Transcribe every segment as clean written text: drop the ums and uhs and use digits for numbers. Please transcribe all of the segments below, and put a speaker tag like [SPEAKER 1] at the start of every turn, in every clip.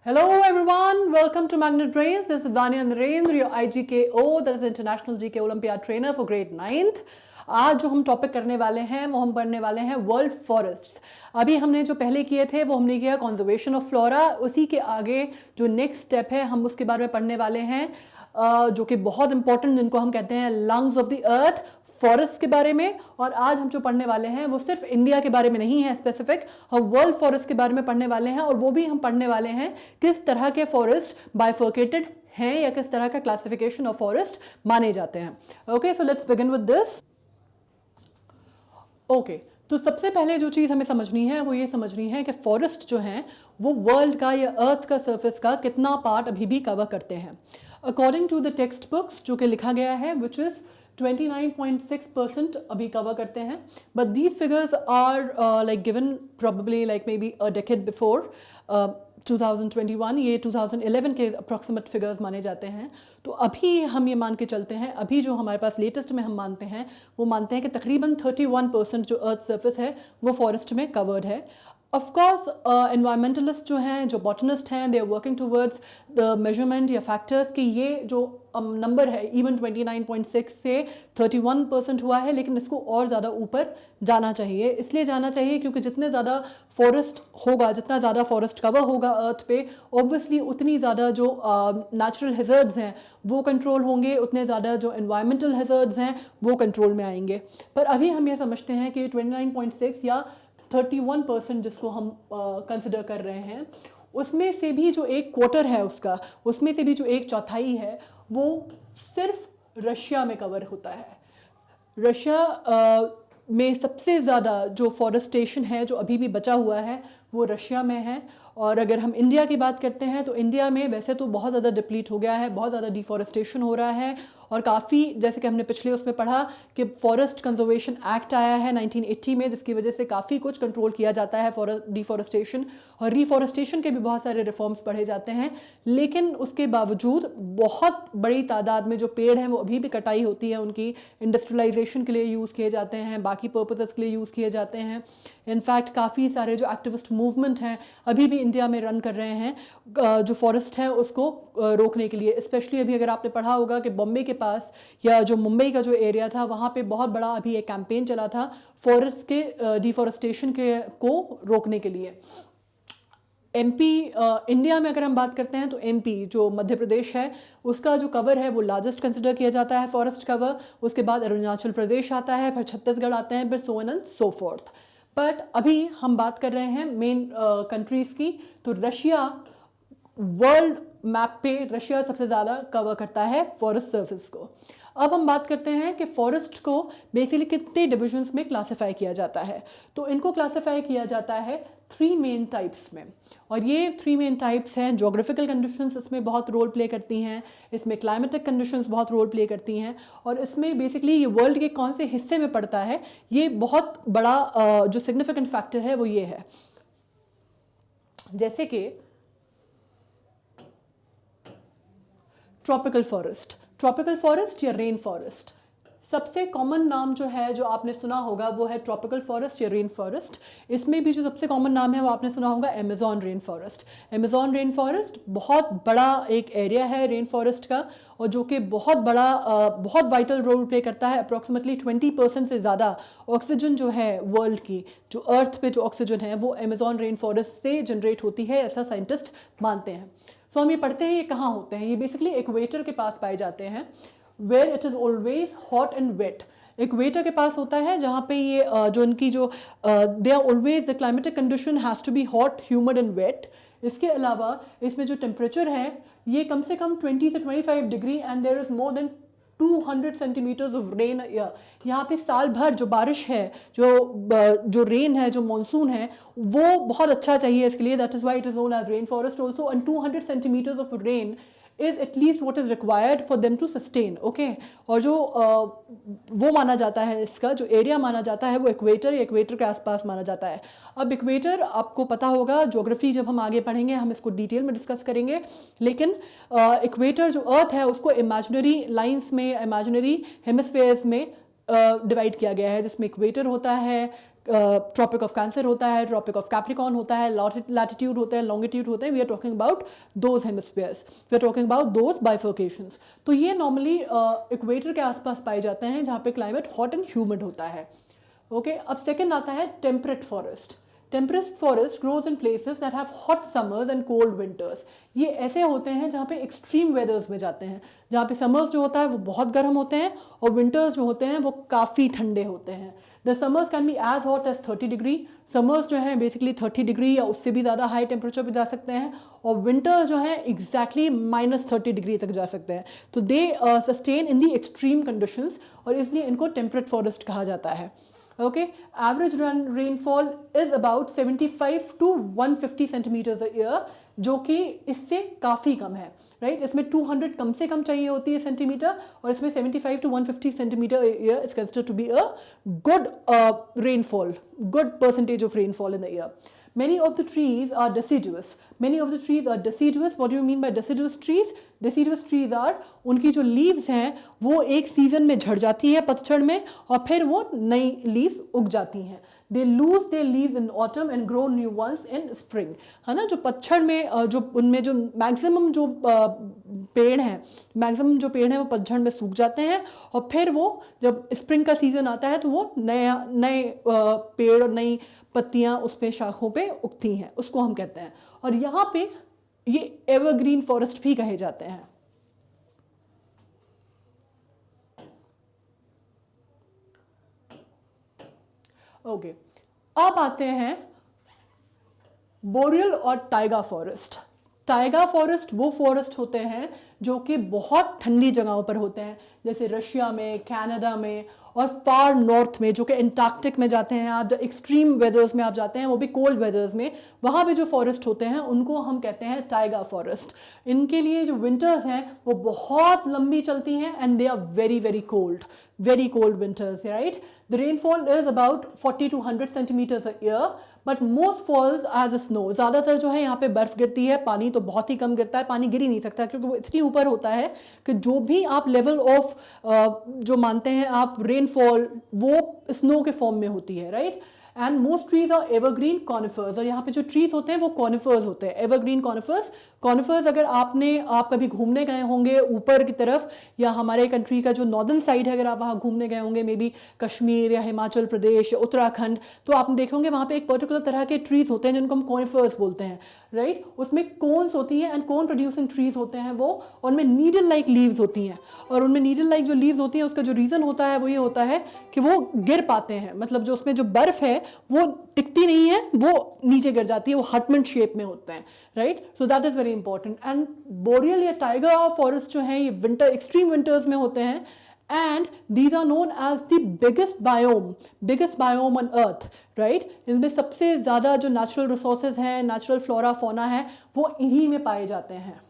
[SPEAKER 1] Hello everyone, welcome to Magnet Brains. This is Vanya Narendra, your IGKO, that is International GK Olympiad Trainer for grade 9th. आज जो हम topic करने वाले हैं वो हम पढ़ने वाले हैं वर्ल्ड फॉरेस्ट। अभी हमने जो पहले किए थे वो हमने किया कंजर्वेशन ऑफ फ्लोरा। उसी के आगे जो नेक्स्ट स्टेप है हम उसके बारे में पढ़ने वाले हैं, जो कि बहुत इंपॉर्टेंट, जिनको हम कहते हैं lungs of the earth, forest के बारे में। और आज हम जो पढ़ने वाले हैं वो सिर्फ इंडिया के बारे में नहीं है स्पेसिफिक, हम वर्ल्ड फॉरेस्ट के बारे में पढ़ने वाले हैं। और वो भी हम पढ़ने वाले हैं किस तरह के फॉरेस्ट बाइफर्केटेड हैं या किस तरह का क्लासिफिकेशन ऑफ फॉरेस्ट माने जाते हैं। Okay, so let's begin with this. Okay, तो सबसे पहले जो चीज़ हमें समझनी है वो ये समझनी है कि फॉरेस्ट जो हैं वो वर्ल्ड का या अर्थ का सरफेस का कितना पार्ट अभी भी कवर करते हैं। According to the text books जो कि लिखा गया है, विच इज़ 29.6% अभी कवर करते हैं। But these figures are like given probably like maybe a decade before 2021, ये 2011 के अप्रॉक्सीमेट फिगर्स माने जाते हैं। तो अभी हम ये मान के चलते हैं, अभी जो हमारे पास लेटेस्ट में हम मानते हैं वो मानते हैं कि तकरीबन 31% जो अर्थ सरफेस है वो फॉरेस्ट में कवर्ड है। ऑफ कोर्स एनवायरमेंटलिस्ट जो हैं, जो बॉटनिस्ट हैं, they are working towards the measurement या फैक्टर्स कि ये जो नंबर है इवन 29.6 से 31% हुआ है, लेकिन इसको और ज़्यादा ऊपर जाना चाहिए। इसलिए जाना चाहिए क्योंकि जितने ज़्यादा फॉरेस्ट होगा, जितना ज़्यादा फॉरेस्ट कवर होगा अर्थ पे, ऑब्वियसली उतनी ज़्यादा जो नेचुरल हैज़र्ड्स हैं वो कंट्रोल होंगे, उतने ज़्यादा जो एनवायरमेंटल हैज़र्ड्स हैं वो कंट्रोल में आएंगे। पर अभी हम ये समझते हैं कि 29.6 या 31% जिसको हम कंसिडर कर रहे हैं, उसमें से भी जो एक क्वार्टर है उसका, उसमें से भी जो एक चौथाई है वो सिर्फ रशिया में कवर होता है। रशिया में सबसे ज़्यादा जो फॉरेस्टेशन है जो अभी भी बचा हुआ है वो रशिया में है। और अगर हम इंडिया की बात करते हैं तो इंडिया में वैसे तो बहुत ज़्यादा डिप्लीट हो गया है, बहुत ज़्यादा डिफॉरेस्टेशन हो रहा है। और काफ़ी, जैसे कि हमने पिछले उसमें पढ़ा कि फॉरेस्ट कंजर्वेशन एक्ट आया है 1980 में, जिसकी वजह से काफ़ी कुछ कंट्रोल किया जाता है डिफॉरेस्टेशन और रिफॉरेस्टेशन के भी बहुत सारे रिफॉर्म्स पढ़े जाते हैं। लेकिन उसके बावजूद बहुत बड़ी तादाद में जो पेड़ हैं वो अभी भी कटाई होती है, उनकी इंडस्ट्रियलाइजेशन के लिए यूज़ किए जाते हैं, बाकी पर्पसेस के लिए यूज़ किए जाते हैं। इनफैक्ट काफ़ी सारे जो एक्टिविस्ट मूवमेंट हैं अभी भी इंडिया में रन कर रहे हैं जो फॉरेस्ट है उसको रोकने के लिए। स्पेशली अभी अगर आपने पढ़ा होगा कि बॉम्बे के पास या जो मुंबई का जो एरिया था वहाँ पे बहुत बड़ा अभी एक कैंपेन चला था फॉरेस्ट के डिफॉरेस्टेशन के को रोकने के लिए। एमपी, इंडिया में अगर हम बात करते हैं तो एमपी जो मध्य प्रदेश है उसका जो कवर है वो लार्जेस्ट कंसिडर किया जाता है फॉरेस्ट कवर। उसके बाद अरुणाचल प्रदेश आता है, फिर छत्तीसगढ़ आते हैं, फिर so on and so fourth. But अभी हम बात कर रहे हैं मेन कंट्रीज़ की, तो रशिया वर्ल्ड मैप पे रशिया सबसे ज़्यादा कवर करता है फॉरेस्ट सर्फेस को। अब हम बात करते हैं कि फॉरेस्ट को बेसिकली कितने डिविजन्स में क्लासिफाई किया जाता है। तो इनको क्लासिफाई किया जाता है 3 मेन टाइप्स में। और ये 3 मेन टाइप्स हैं। जोग्राफिकल कंडीशंस इसमें बहुत रोल प्ले करती हैं, इसमें क्लाइमेटिक कंडीशंस बहुत रोल प्ले करती हैं, और इसमें बेसिकली ये वर्ल्ड के कौन से हिस्से में पड़ता है ये बहुत बड़ा जो सिग्निफिकेंट फैक्टर है वो ये है। जैसे कि ट्रॉपिकल फॉरेस्ट या रेन फॉरेस्ट। सबसे कॉमन नाम जो है जो आपने सुना होगा वो है ट्रॉपिकल फॉरेस्ट या रेन फॉरेस्ट। इसमें भी जो सबसे कॉमन नाम है वो आपने सुना होगा Amazon rain forest. Amazon rain forest बहुत बड़ा एक एरिया है रेन फॉरेस्ट का, और जो कि बहुत बड़ा बहुत वाइटल रोल प्ले करता है। अप्रॉक्सीमेटली 20% से ज़्यादा ऑक्सीजन जो है वर्ल्ड की, जो अर्थ पे जो ऑक्सीजन है वो अमेज़न रेन फॉरेस्ट से जनरेट होती है, ऐसा साइंटिस्ट मानते हैं। सो हम ये पढ़ते हैं ये कहाँ होते हैं। ये बेसिकली इक्वेटर के पास पाए जाते हैं, where it is always hot and wet. Equator के पास होता है जहाँ पे ये जो इनकी जो they are always the climatic condition has to be hot, humid and wet. इसके अलावा इसमें जो टेम्परेचर है ये कम से कम 20 से 25 degree, and there is more than 200 centimetres of rain year. यहाँ पे साल भर जो बारिश है, जो रेन है, जो मानसून है, वो बहुत अच्छा चाहिए इसके लिए। That is why it is known as rain forest also. And 200 centimetres of rain is at least what is required for them to sustain. Okay, और जो वो माना जाता है, इसका जो एरिया माना जाता है वो इक्वेटर या इक्वेटर के आसपास माना जाता है। अब इक्वेटर आपको पता होगा, ज्योग्राफी जब हम आगे पढ़ेंगे हम इसको डिटेल में डिस्कस करेंगे, लेकिन इक्वेटर जो अर्थ है उसको इमेजिनरी लाइंस में, इमेजिनरी हेमिस्फेयर्स में डिवाइड किया गया है, जिसमें इक्वेटर होता है, ट्रॉपिक ऑफ कैंसर होता है, ट्रॉपिक ऑफ कैप्रिकॉर्न होता है, लैटिट्यूड होता है, लॉन्गिट्यूड होते हैं, we are talking about those hemispheres, we are talking about those bifurcations. तो ये नॉर्मली इक्वेटर के आसपास पाए जाते हैं जहाँ पे क्लाइमेट हॉट एंड ह्यूमिड होता है। ओके, अब सेकेंड आता है temperate forest. Temperate forest grows in places that have hot summers and cold winters. ये ऐसे होते हैं जहाँ पे एक्सट्रीम वेदर्स में जाते हैं, जहाँ पे समर्स जो होता है वो बहुत गर्म होते हैं और विंटर्स जो होते हैं वो काफ़ी ठंडे होते हैं। The summers can be as hot as 30 degree. Summers जो हैं बेसिकली 30 डिग्री या उससे भी ज़्यादा हाई टेम्परेचर पे जा सकते हैं, और विंटर्स जो हैं एग्जैक्टली -30 डिग्री तक जा सकते हैं। तो they sustain in the extreme conditions, और इसलिए इनको टेम्परेट फॉरेस्ट कहा जाता है। Okay, average rainfall is about 75 to 150 centimetres a year, जो कि इससे काफ़ी कम है, राइट। इसमें 200 कम से कम चाहिए होती है सेंटीमीटर, और इसमें 75 to 150 centimetre year is considered to be a good rainfall, good percentage of rainfall in the year. Many of the trees are deciduous. Many of the trees are deciduous. What do you mean by deciduous trees? Deciduous trees are, उनकी जो leaves हैं वो एक season में झड़ जाती है पतझड़ में, और फिर वो नई leaves उग जाती हैं। They lose their leaves in autumn and grow new ones in spring. है ना, जो पतझड़ में जो उनमें जो मैक्सिमम जो पेड़ हैं, मैक्सिमम जो पेड़ हैं वो पतझड़ में सूख जाते हैं, और फिर वो जब स्प्रिंग का सीजन आता है तो वो नए पेड़ और नई पत्तियां उस पे शाखों पे उगती हैं, उसको हम कहते हैं। और यहाँ पे ये एवरग्रीन फॉरेस्ट भी कहे जाते हैं। ओके, अब आते हैं बोरियल और टाइगा फॉरेस्ट। टाइगा फॉरेस्ट वो फॉरेस्ट होते हैं जो कि बहुत ठंडी जगहों पर होते हैं, जैसे रशिया में, कनाडा में, और फार नॉर्थ में, जो कि एंटार्क्टिक में जाते हैं आप, जब एक्सट्रीम वेदर्स में आप जाते हैं, वो भी कोल्ड वेदर्स में, वहाँ पे जो फॉरेस्ट होते हैं उनको हम कहते हैं टाइगा फॉरेस्ट। इनके लिए जो विंटर्स हैं वो बहुत लंबी चलती हैं, and they are very cold winters, right. The rainfall is about 40 to 100 centimetres a year, but most falls as a snow. ज़्यादातर जो है यहाँ पे बर्फ़ गिरती है, पानी तो बहुत ही कम गिरता है, पानी गिर ही नहीं सकता क्योंकि वो इतनी ऊपर होता है कि जो भी आप लेवल ऑफ जो मानते हैं आप रेनफॉल, वो स्नो के फॉर्म में होती है, right. And most trees are evergreen conifers, और यहाँ पे जो ट्रीज होते हैं वो कॉनिफर्स होते हैं, एवरग्रीन कॉनिफर्स। अगर आप कभी घूमने गए होंगे ऊपर की तरफ, या हमारे कंट्री का जो नॉर्दर्न साइड है, अगर आप वहाँ घूमने गए होंगे, मे बी कश्मीर या हिमाचल प्रदेश या उत्तराखंड, तो आप देखेंगे वहाँ पे एक पर्टिकुलर तरह के ट्रीज होते हैं जिनको हम कॉनिफर्स बोलते हैं, राइट। उसमें कोन्स होती हैं, एंड कोन प्रोड्यूसिंग ट्रीज होते हैं वो, और उनमें नीडल लाइक लीव्स होती हैं, और उनमें नीडल लाइक जो लीव्स होती हैं उसका जो रीज़न होता है वो ये होता है कि वो गिर पाते हैं, मतलब जो उसमें जो बर्फ़ है वो टिकती नहीं है, वो नीचे गिर जाती है, वो हटमेंट शेप में होते हैं, right. So that is very important. And boreal या टाइगर फॉरेस्ट जो हैं ये एक्सट्रीम विंटर्स में होते हैं, and these are known as the biggest biome on earth, right। इनमें सबसे ज़्यादा जो नेचुरल रिसोर्सेज हैं, नेचुरल फ्लोरा फौना है, वो इन्हीं में पाए जाते हैं।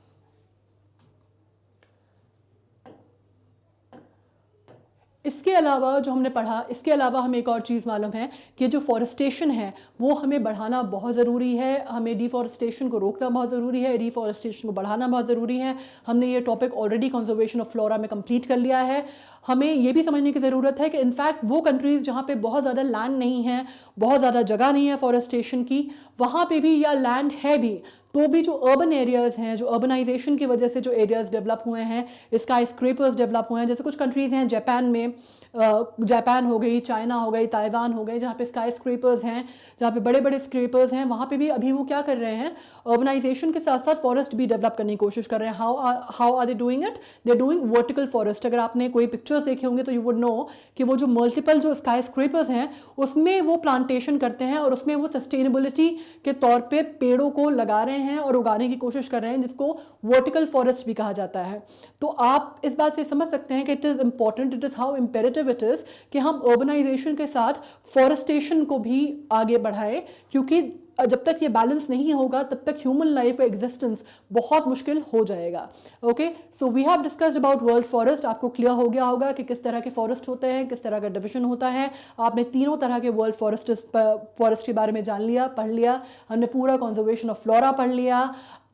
[SPEAKER 1] इसके अलावा जो हमने पढ़ा, इसके अलावा हमें एक और चीज़ मालूम है कि जो फॉरेस्टेशन है वो हमें बढ़ाना बहुत ज़रूरी है, हमें डिफॉरेस्टेशन को रोकना बहुत ज़रूरी है, रिफॉरेस्टेशन को बढ़ाना बहुत ज़रूरी है। हमने ये topic already conservation of flora में कंप्लीट कर लिया है। हमें ये भी समझने की ज़रूरत है कि इनफैक्ट वो कंट्रीज़ जहाँ पे बहुत ज़्यादा लैंड नहीं है, बहुत ज़्यादा जगह नहीं है फॉरेस्टेशन की, वहाँ पे भी या लैंड है भी तो भी जो अर्बन एरियाज़ हैं, जो अर्बनाइजेशन की वजह से जो एरियाज़ डेवलप हुए हैं, स्काई स्क्रेपर्स डेवलप हुए हैं, जैसे कुछ कंट्रीज़ हैं जापान में, जापान हो गई, चाइना हो गई, ताइवान हो गई, जहाँ पे स्काई स्क्रेपर्स हैं, जहाँ पे बड़े बड़े स्क्रेपर्स हैं, वहाँ पे भी अभी वो क्या कर रहे हैं, अर्बनाइजेशन के साथ साथ फॉरेस्ट भी डेवलप करने की कोशिश कर रहे हैं। How are they doing it? They doing vertical forest. अगर आपने कोई पिक्चर्स देखे होंगे तो यू वुड नो कि वो जो मल्टीपल जो स्काई स्क्रेपर्स हैं उसमें वो प्लांटेशन करते हैं, और उसमें वो सस्टेनेबिलिटी के तौर पर पेड़ों को लगा रहे हैं और उगाने की कोशिश कर रहे हैं, जिसको वर्टिकल फॉरेस्ट भी कहा जाता है। तो आप इस बात से समझ सकते हैं कि it is important, it is how imperative it is कि हम अर्बनाइजेशन के साथ फॉरेस्टेशन को भी आगे बढ़ाएं, क्योंकि जब तक ये बैलेंस नहीं होगा तब तक ह्यूमन लाइफ का एग्जिस्टेंस बहुत मुश्किल हो जाएगा। Okay, so we have discussed about world forest. आपको क्लियर हो गया होगा कि किस तरह के फॉरेस्ट होते हैं, किस तरह का डिविजन होता है। आपने तीनों तरह के वर्ल्ड फॉरेस्ट के बारे में जान लिया, पढ़ लिया। हमने पूरा कंजर्वेशन ऑफ फ्लोरा पढ़ लिया।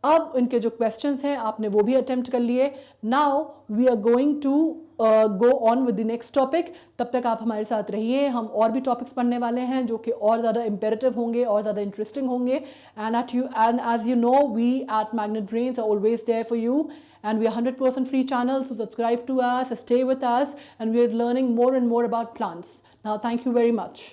[SPEAKER 1] अब इनके जो क्वेश्चंस हैं आपने वो भी अटेम्प्ट कर लिए. Now we are going to go on with the next topic. तब तक आप हमारे साथ रहिए. हम और भी टॉपिक्स पढ़ने वाले हैं जो कि और ज़्यादा इम्पेरेटिव होंगे और ज़्यादा इंटरेस्टिंग होंगे. And as you know, we at Magnet Brains are always there for you. And we are 100% free channel, so subscribe to us, stay with us, and we are learning more and more about plants. Now, thank you very much.